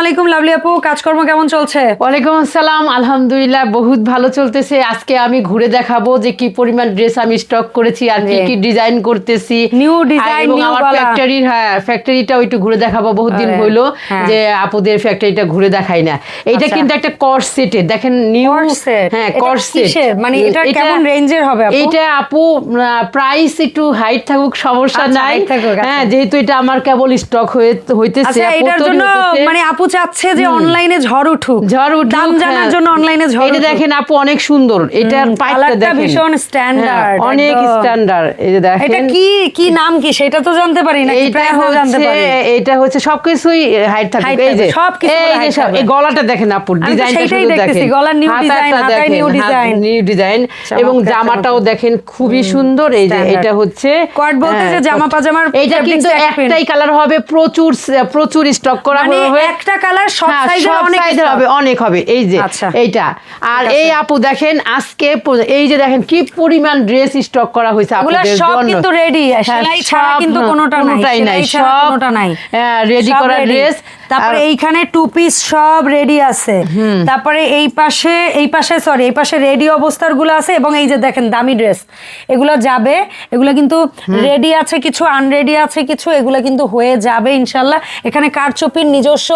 আলাইকুম লাভলি আপু, কাজকর্ম কেমন চলছে? ওয়ালাইকুম আসসালাম, আলহামদুলিল্লাহ বহুত ভালো চলতেছে। আজকে আমি ঘুরে দেখাবো যে কি পরিমাণ ড্রেস আমি স্টক করেছি আর কি কি ডিজাইন করতেছি, নিউ ডিজাইন, এবং নিউ আমার ফ্যাক্টরির ফ্যাক্টরিটাও একটু ঘুরে দেখাবো। বহুত দিন হইলো যে আপুদের ফ্যাক্টরিটা ঘুরে দেখাই না। এইটা কিন্তু একটা কর্স সেটের, দেখেন নিউ কর্স সেট, মানে এটা কেমন রেঞ্জের হবে আপু? এটা আপু প্রাইস একটু হাইট থাকুক, সমস্যা নাই। হ্যাঁ, যেহেতু এটা আমার কেবল স্টক হইতেছে। এটার জন্য মানে আপু চাচ্ছে যে অনলাইনে ঝড় উঠুক, দাম জানার জন্য অনলাইনে ঝড় উঠুক। এটা দেখেন আপু অনেক সুন্দর, এটার পাইপটা দেখেন ভীষণ স্ট্যান্ডার্ড, অনেক স্ট্যান্ডার্ড। এই যে দেখেন এটা কি নাম কি সেটা তো জানতে পারি না, এটা জানতে পারি। এটা হচ্ছে সবকিছুই হাইট থাকবে। এই যে এই গলাটা দেখেন আপু, ডিজাইনটা শুধু দেখেন, গলার নিউ ডিজাইন, হাতায় নিউ ডিজাইন, নিউ ডিজাইন, এবং জামাটাও দেখেন খুবই সুন্দর। এই যে এটা হচ্ছে কোয়ার্ড বলতে যে জামা পাজামার, এটা কিন্তু একটাই কালার হবে, প্রচুর স্টক করা হবে। একটা কালার সব সাইজের হবে, অনেক হবে। এই যে এইটা। আর এই আপু দেখেন আজকে এই যে দেখেন কি পরিমাণ ড্রেস স্টক করা হয়েছে আপনাদের জন্য। সব কিন্তু রেডি, সেলাই ছাড়া কিন্তু কোনোটাই নাই, সবটা নাই, রেডি করা ড্রেস। তারপরে এইখানে টু পিস সব রেডি আছে। তারপরে এই পাশে রেডি অবস্থার গুলো আছে, এবং এই যে দেখেন দামি ড্রেস, এগুলো যাবে, এগুলো কিন্তু রেডি আছে কিছু, আনরেডি আছে কিছু, এগুলো কিন্তু হয়ে যাবে ইনশাল্লাহ। এখানে কারচুপির নিজস্ব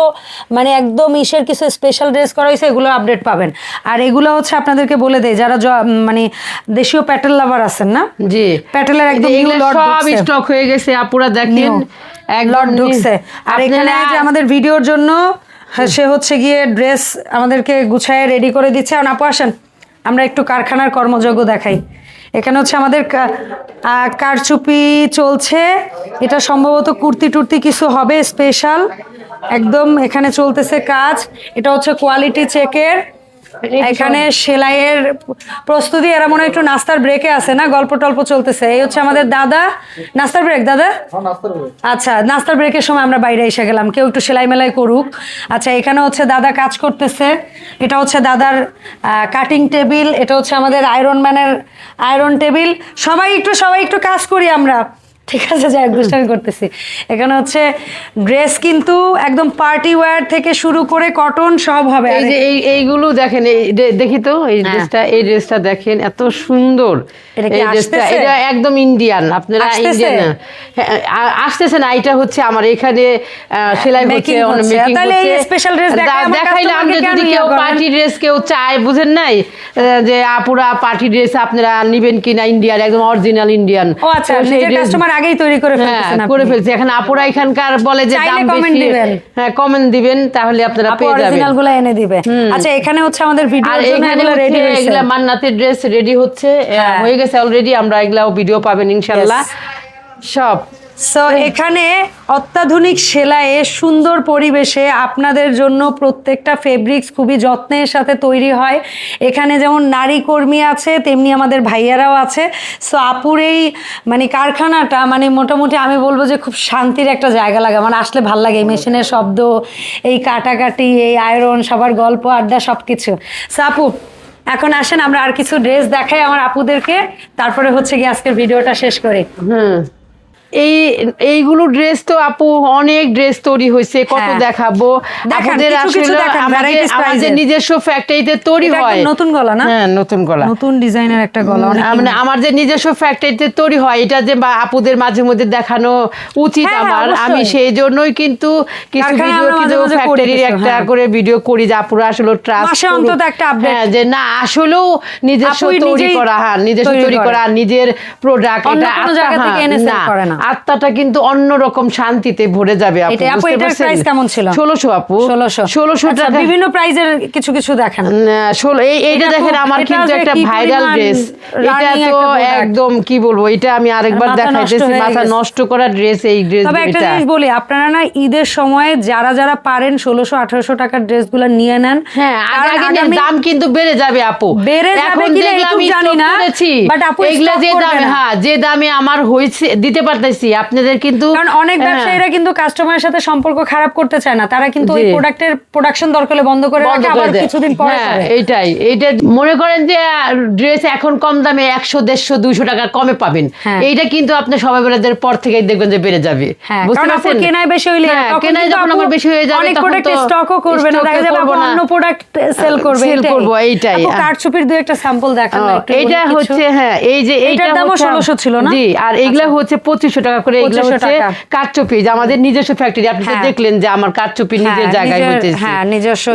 মানে একদম কিছু স্পেশাল ড্রেস করা হয়েছে, এগুলো আপডেট পাবেন। আর এগুলো হচ্ছে আপনাদেরকে বলে দেয় যারা মানে দেশীয় প্যাটেল লাভার আছেন না, জি, প্যাটেলের একদম সব স্টক হয়ে গেছে আপুরা দেখেন, এক লট ঢুকছে। আর এখানে যে আমাদের ভিডিওর জন্য সে হচ্ছে গিয়ে ড্রেস আমাদেরকে গুছায় রেডি করে দিচ্ছে। আর আপু আসেন আমরা একটু কারখানার কর্মযজ্ঞ দেখাই। এখানে হচ্ছে আমাদের কারচুপি চলছে, এটা সম্ভবত কুর্তি টুর্তি কিছু হবে স্পেশাল, একদম এখানে চলতেছে কাজ। এটা হচ্ছে কোয়ালিটি চেকের, এখানে সেলাইয়ের প্রস্তুতি। এরা মনে হয় একটু নাস্তার ব্রেকে আছে না, গল্প টল্প চলতেছে। এই হচ্ছে আমাদের দাদা, নাস্তার ব্রেক দাদা? আচ্ছা, নাস্তার ব্রেকের সময় আমরা বাইরে এসে গেলাম, কেউ একটু সেলাই মেলাই করুক। আচ্ছা, এখানে হচ্ছে দাদা কাজ করতেছে, এটা হচ্ছে দাদার কাটিং টেবিল, এটা হচ্ছে আমাদের আয়রন ম্যানের আয়রন টেবিল। সবাই একটু কাজ করি আমরা, ঠিক আছে? যাই দুষ্টামি করতেছি। এখানে হচ্ছে ড্রেস কিন্তু একদম পার্টি ওয়্যার থেকে শুরু করে কটন সব হবে। এই যে এইগুলো দেখেন, দেখি তো এই ড্রেসটা দেখেন, এত সুন্দর এই ড্রেসটা। এটা একদম ইন্ডিয়ান, আপনারা ইন্ডিয়ান আসতেছে না। এটা হচ্ছে আমার এখানে সেলাই হচ্ছে, মেকিং হচ্ছে। দেখাইলাম যে যদি কেউ পার্টি ড্রেস কেউ চায়, বুঝেন নাই যে আপুরা পার্টি ড্রেস আপনারা নিবেন কিনা, ইন্ডিয়ান একদম অরিজিনাল ইন্ডিয়ান। ও আচ্ছা, সেই কাস্টমার আগেই তৈরি করে ফেলছে। এখন আপুরা এখানকার বলে যে দাম বেশি, হ্যাঁ কমেন্ট দিবেন, তাহলে আপনারা পেয়ে যাবেন, অরিজিনাল গুলো এনে দিবে। আচ্ছা, এখানে হচ্ছে আমাদের ভিডিওর জন্য এগুলো রেডি হয়েছে, এগুলা মান্নাতের ড্রেস রেডি হচ্ছে, হয়ে গেছে অলরেডি। আমরা এগুলাও ভিডিও পাবেন ইনশাআল্লাহ সব। সো এখানে অত্যাধুনিক সেলাইয়ে সুন্দর পরিবেশে আপনাদের জন্য প্রত্যেকটা ফেব্রিক্স খুবই যত্নের সাথে তৈরি হয়। এখানে যেমন নারী কর্মী আছে, তেমনি আমাদের ভাইয়ারাও আছে। সো আপুর এই মানে কারখানাটা মানে মোটামুটি আমি বলবো যে খুব শান্তির একটা জায়গা লাগে, মানে আসলে ভাল লাগে। এই মেশিনের শব্দ, এই কাটাকাটি, এই আয়রন, সবার গল্প আড্ডা সব কিছু। সো আপু এখন আসেন আমরা আর কিছু ড্রেস দেখাই আমার আপুদেরকে, তারপরে হচ্ছে গিয়ে আজকের ভিডিওটা শেষ করি। এইগুলো ড্রেস তো আপু অনেক ড্রেস তৈরি হয়েছে, কত দেখাবো আপনাদের। আসলে আমাদের নিজস্ব ফ্যাক্টরিতে তৈরি হয়। নতুন গলা না? হ্যাঁ, নতুন গলা, নতুন ডিজাইনের একটা গলা, মানে আমার যে নিজস্ব ফ্যাক্টরিতে তৈরি হয়, এটা যে আপুদের মাঝে মধ্যে দেখানো উচিত আমার। আমি সেই জন্যই কিন্তু কিছু ভিডিও কিন্তু ফ্যাক্টরির একটা করে ভিডিও করি, যে আপুরা আসলে ট্রাস্ট অন্তত একটা আপডেট, যে না আসলেও নিজস্ব তৈরি করা, নিজস্ব তৈরি করা, নিজের প্রোডাক্ট, এটা করে না, আত্মাটা কিন্তু অন্যরকম শান্তিতে ভরে যাবে। আপু এটার প্রাইস কেমন ছিল? 1600 আপু, 1600 টাকা। বিভিন্ন প্রাইজের কিছু দেখেন। এইটা দেখেন আমার কিন্তু একটা ভাইরাল ড্রেস, এটা তো একদম কি বলবো, এটা আমি আরেকবার দেখাইতেছি, মাথা নষ্ট করা ড্রেস। এই ড্রেস, তবে একটা জিনিস বলি, আপনারা না ঈদের সময় যারা পারেন 1600-1800 টাকার ড্রেসগুলো নিয়ে নেন। হ্যাঁ, দাম কিন্তু বেড়ে যাবে আপু, বেড়ে যাবে কিনা আমি জানি না, বাট আপু এগুলা যে দামে, যে দামে আমার হইছে দিতে পারতেছি বলতেছি আপনাদের কিন্তু, কারণ অনেক ব্যবসায়ীরা কিন্তু কাস্টমারের সাথে সম্পর্ক খারাপ করতে চায় না, তারা কিন্তু ওই প্রোডাক্টের প্রোডাকশন দরকার হলে বন্ধ করে রাখে, আবার কিছুদিন পরে করে। এইটা মনে করেন যে ড্রেস এখন কম দামে 100, 150, 200 টাকা কমে পাবেন, এইটা কিন্তু আপনি সবাই বেলাদের পর থেকে দেখবেন যে বেড়ে যাবে, বুঝতে পারছেন? কেনাই বেশি হইলে কেনাই যখন আমার বেশি হয়ে যাবে অনেক তখন প্রোডাক্ট তো স্টকও করবে না, দেখা যাবে অন্য প্রোডাক্ট সেল করবে, এইটাই। কারচুপির দুই একটা স্যাম্পল দেখান না একটু। এটা হচ্ছে এই যে এইটার দাম 1600 ছিল না? জি, আর এগুলা হচ্ছে 2500 টাকা করে। এগুলা হচ্ছে কারচুপি, যে আমাদের নিজস্ব ফ্যাক্টরি, আপনি তো দেখলেন যে আমার কারচুপি নিজের জায়গায় হইতেছে। হ্যাঁ, নিজস্ব।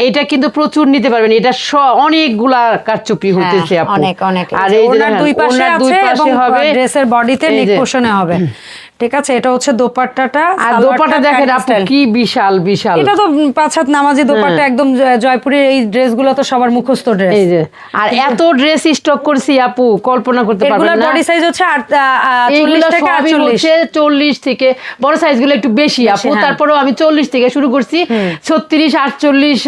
এটা কিন্তু প্রচুর নিতে পারবেন, এটা অনেকগুলা কারচুপি হইতেছে আপু, অনেক অনেক। আর এই যে দুই পাশে আছে এবং হবে ড্রেসের বডিতে নেক পোর্শনে হবে। ঠিক আছে, এটা হচ্ছে দোপাট্টাটা, আর দোপাট্টা দেখেন আপু কি বিশাল বিশাল, এটা তো 5 হাত নামাজি দোপাট্টা, একদম জয়পুরের এই ড্রেসগুলো তো সবার মুখস্থ ড্রেস। এই যে আর এত ড্রেস স্টক করছি আপু, কল্পনা করতে পারবেন না। এগুলোর বডি সাইজ হচ্ছে 40 থেকে 48, 40 থেকে বড় সাইজগুলো একটু বেশি আপু, তারপরেও আমি 40 থেকে শুরু করছি, 36, 48,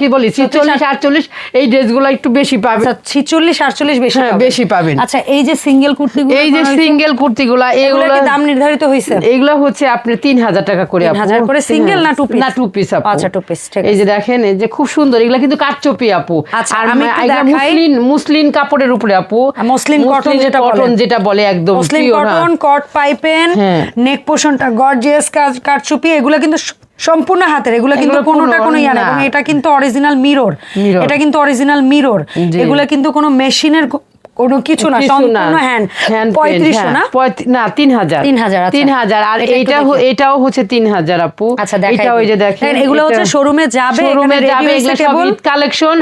কি বলি 46, 48 এই ড্রেসগুলো একটু বেশি পাবেন। 46, 48 বেশি পাবেন। আচ্ছা, এই যে সিঙ্গেল কুর্তিগুলো, এই যে সিঙ্গেল কুর্তিগুলো, এগুলো দাম নির্ধারিত হয়েছে? এগুলো হচ্ছে আপনি 3000 টাকা করে। 3000 করে সিঙ্গেল না টু পিস? না, টু পিস আপু। আচ্ছা, টু পিস। ঠিক আছে, এই যে দেখেন, এই যে খুব সুন্দর, এগুলা কিন্তু কারচুপি আপু। আচ্ছা, আর আমি মুসলিন কাপড়ের উপরে আপু, মুসলিন কটন যেটা বলে, একদম মুসলিন কটন, কট পাইপেন, নেক পোর্শনটা গর্জিয়াস কারচুপি, এগুলো কিন্তু সম্পূর্ণ হাতের, এগুলো কিন্তু কোনোটা কোনো ইয়া না, এবং এটা কিন্তু অরিজিনাল মিরর, এটা কিন্তু অরিজিনাল মিরর, এগুলো কিন্তু কোনো মেশিনের কোনো কিছু না, সম্পূর্ণ হ্যান্ড। 3500 না 3000 আর এটাও হচ্ছে 3000 আপু। আচ্ছা, এটা ওই যে দেখেন, এগুলো হচ্ছে শোরুমে যাবে, এগুলো সব ঈদ কালেকশন।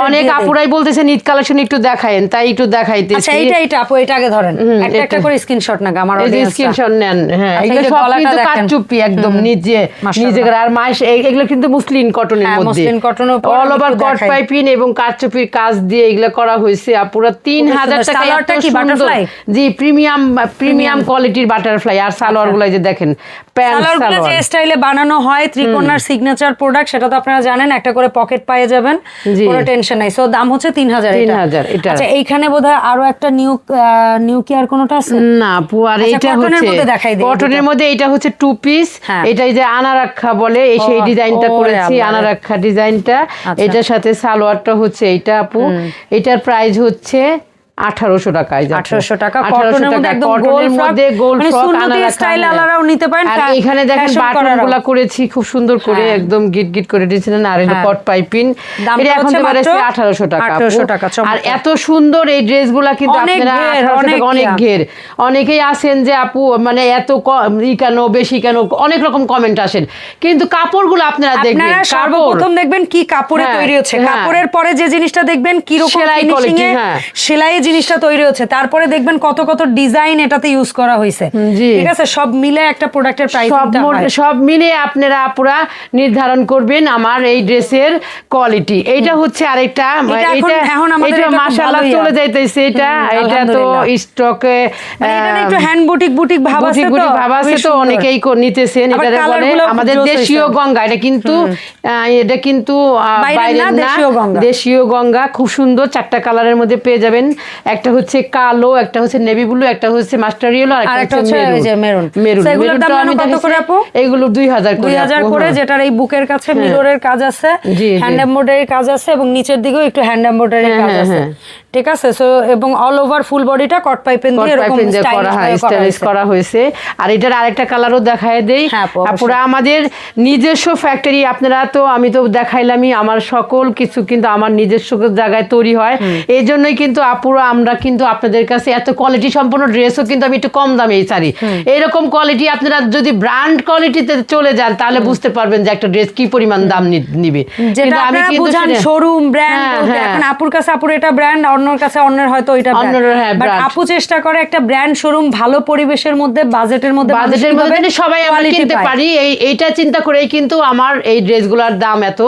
অনেক আপুরাই বলতেছেন ঈদ কালেকশন একটু দেখায়েন, তাই একটু দেখাইতেছি। আচ্ছা, এটা আপু, এটা আগে ধরেন, একটা করে স্ক্রিনশট না, আমার অডিয়েন্স স্ক্রিনশট নেন। হ্যাঁ, এগুলো সব কিন্তু কারচুপি, একদম নিজে আর এগুলো কিন্তু মুসলিন কটনের মধ্যে, মুসলিন কটনের অল ওভার কট পাইপিং এবং কারচুপির কাজ দিয়ে এগুলো করা হয়েছে আপুরা। 3000 টাকা। কি বাটারফ্লাই? জি, প্রিমিয়াম কোয়ালিটির বাটারফ্লাই। আর সালোয়ার গুলো যে দেখেন, সালোয়ারগুলো যে স্টাইলে বানানো হয়, ত্রিকোণার সিগনেচার প্রোডাক্ট, সেটা তো আপনারা জানেন, একটা করে পকেট পায়ে যাবেন, কোনো টেনশন নাই। সো দাম হচ্ছে 3000 এটা। আচ্ছা, এইখানে বোধহয় আরো একটা নিউ কেয়ার কোনটা আছে না আপু, আর এটা হচ্ছে কটনের মধ্যে, এটা হচ্ছে টু পিস, এটাই যে আনারাক্ষা বলে, সেই ডিজাইনটা করেছি, আনারাক্ষা ডিজাইনটা। এটার সাথে সালোয়ারটা হচ্ছে এইটা আপু, এটার প্রাইস হচ্ছে 1800 টাকা। 1800 টাকা কটনের মধ্যে, একদম গোল ফ্রক আনারকলি স্টাইল আলারাও নিতে পারেন। আর এখানে দেখেন বাটনগুলো করেছি খুব সুন্দর করে, একদম গিট করে দিয়েছিলেন। আর এটা কট পাইপিং, এটা এখন তো বাড়ছে 1800 টাকা। আর এত সুন্দর এই ড্রেসগুলো কিন্তু আপনারা 1800 টাকা, অনেক ঘের। অনেকেই আছেন যে আপু মানে এত কেন বেশি কেন, অনেক রকম কমেন্ট আসেন, কিন্তু কাপড়গুলো আপনারা দেখবেন, সর্বপ্রথম দেখবেন কি কাপড়ে তৈরি হচ্ছে, কাপড়ের পরে যে জিনিসটা দেখবেন কি রকম ফিনিশিং এ সেলাই জিনিসটা তৈরি হচ্ছে, তারপরে দেখবেন কত কত ডিজাইন এটাতে ইউজ করা হয়েছে। ঠিক আছে, সব মিলে একটা প্রোডাক্টের প্রাইসিংটা হয়, সব মিলে আপনারা আপুরা নির্ধারণ করবেন আমার এই ড্রেসের কোয়ালিটি। এইটা হচ্ছে আরেকটা, এটা মাশাআল্লাহ চলে যাইতেছে, এটা তো স্টকে, এটা একটু হ্যান্ড বুটিক ভাব আছে তো অনেকেই নিতেছেন। এটা বলে আমাদের দেশীয় গঙ্গা, এটা কিন্তু বাইরের না, দেশীয় গঙ্গা। খুব সুন্দর 4টা কালারের মধ্যে পেয়ে যাবেন, একটা হচ্ছে কালো, একটা হচ্ছে নেভি ব্লু, একটা হচ্ছে মাস্টার ইয়েলো, আর একটা হচ্ছে মেরুন। এগুলোর দাম কত করে আপু? এগুলো 2000 করে, যেটার এই বুকের কাছে মিররের কাজ আছে, হ্যান্ড এমব্রয়ডারি কাজ আছে, এবং নিচের দিকেও একটু হ্যান্ড এমব্রয়ডারি কাজ আছে। ঠিক আছে, সো এবং অল ওভার ফুল বডিটা কট পাইপেন দিয়ে এরকম স্টাইলিশ করা হয়েছে। আর এটার আরেকটা কালারও দেখায় দেই আপুরা, আমাদের নিজস্ব ফ্যাক্টরি। আপনারা তো, আমি তো দেখাইলামই, আমার সকল কিছু কিন্তু আমার নিজস্ব জায়গায় তৈরি হয়। এই জন্যই কিন্তু আপুরা আমরা কিন্তু আপনাদের কাছে এত কোয়ালিটি সম্পন্ন ড্রেসও কিন্তু আমি একটু কম দামেই ছাড়ি। এরকম কোয়ালিটি আপনারা যদি ব্র্যান্ড কোয়ালিটিতে চলে যান, তাহলে বুঝতে পারবেন যে একটা ড্রেস কি পরিমাণ দাম নিবে। যেটা আমি কিন্তু শোরুম ব্র্যান্ড, এখন আপুর কাছে আপুর এটা ব্র্যান্ড, অন্যর কাছে অন্যের হয়তো ওইটা ব্র্যান্ড, বাট আপু চেষ্টা করে একটা ব্র্যান্ড শোরুম ভালো পরিবেশের মধ্যে, বাজেটের মধ্যে সবাই আমরা কিনতে পারি, এইটা চিন্তা করেই কিন্তু আমার এই ড্রেসগুলোর দাম এত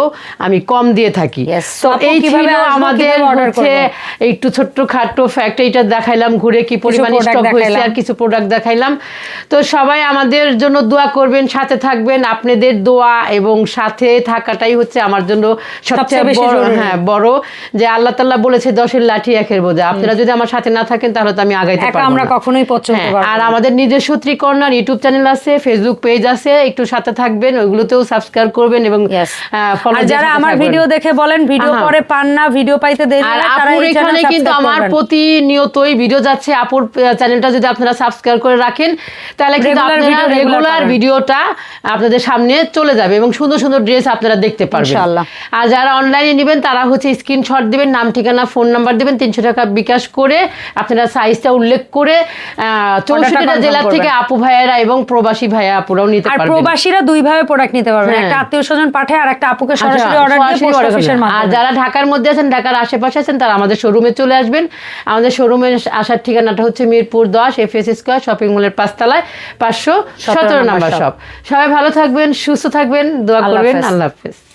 আমি কম দিয়ে থাকি। তো এই ছিল আমাদের হচ্ছে একটু ছোট্ট খাটো ফ্যাক্টরিটা দেখাইলাম, ঘুরে কি পরিমাণ স্টক হয়েছে আর কিছু প্রোডাক্ট দেখাইলাম। তো সবাই আমাদের জন্য দোয়া করবেন, সাথে থাকবেন। আপনাদের দোয়া এবং সাথে থাকাটাই হচ্ছে আমার জন্য সবচেয়ে বড়, বড়, যে আল্লাহ তাআলা বলেছে 10-এর লাঠি লাঠি একের বোঝা। আপনারা যদি আমার সাথে না থাকেন তাহলে তো আমি আগাইতে একা পারবো আমরা না। কখনোই পথ চলতে পারবো আর না। আমাদের নিজস্ব ত্রিকর্ণার ইউটিউব চ্যানেল আছে, ফেসবুক পেজ আছে, একটু সাথে থাকবেন, ওইগুলোতেও সাবস্ক্রাইব করবেন এবং Yes. ফলো আর যারা আমার ভিডিও দেখে বলেন ভিডিও পরে পান না, ভিডিও পাইতে দেরি আর হয়, তারা আপুর এই চ্যানেল এখানে কিন্তু সাবস্ক্রাইব আমার করবেন। প্রতিনিয়তই ভিডিও যাচ্ছে। আপুর চ্যানেলটা যদি আপনারা সাবস্ক্রাইব করে রাখেন তাহলে কিন্তু Regular আপনারা video, regular রেগুলার পাবেন। ভিডিওটা আপনাদের সামনে চলে যাবে এবং সুন্দর সুন্দর ড্রেস আপনারা দেখতে পারবেন ইনশাআল্লাহ। আর যারা অনলাইনে নেবেন তারা হচ্ছে স্ক্রিনশট দিবেন, নাম ঠিকানা ফোন নাম্বার দিবেন, 300 টাকা বিকাশ করে আপনারা সাইজটা উল্লেখ করে 64টা confirm জেলা করবেন। থেকে আপু ভাইয়েরা এবং প্রবাসী ভাইয়া আপুরাও নিতে আর পারবেন। প্রবাসীরা দুই ভাবে প্রোডাক্ট নিতে পারবেন, হ্যাঁ। একটা আত্মীয় স্বজন পাঠায় আর একটা আপুকে আচ্ছা, সরাসরি অর্ডার দিয়ে সরাসরি পোস্ট order অফিসের করবেন। আর মাধ্যমে। যারা ঢাকার মধ্যে আছেন, ঢাকার আশেপাশে আছেন, তারা আমাদের শোরুমে চলে আসবেন। আমাদের শোরুমের আসার ঠিকানাটা হচ্ছে মিরপুর 10 FS স্কয়ার শপিং মলের 5 তলায় 517 নম্বর শপ। সবাই ভালো থাকবেন, সুস্থ থাকবেন, দোয়া আল্লাহ করবেন। হাফেজ। আল্লাহ হাফেজ।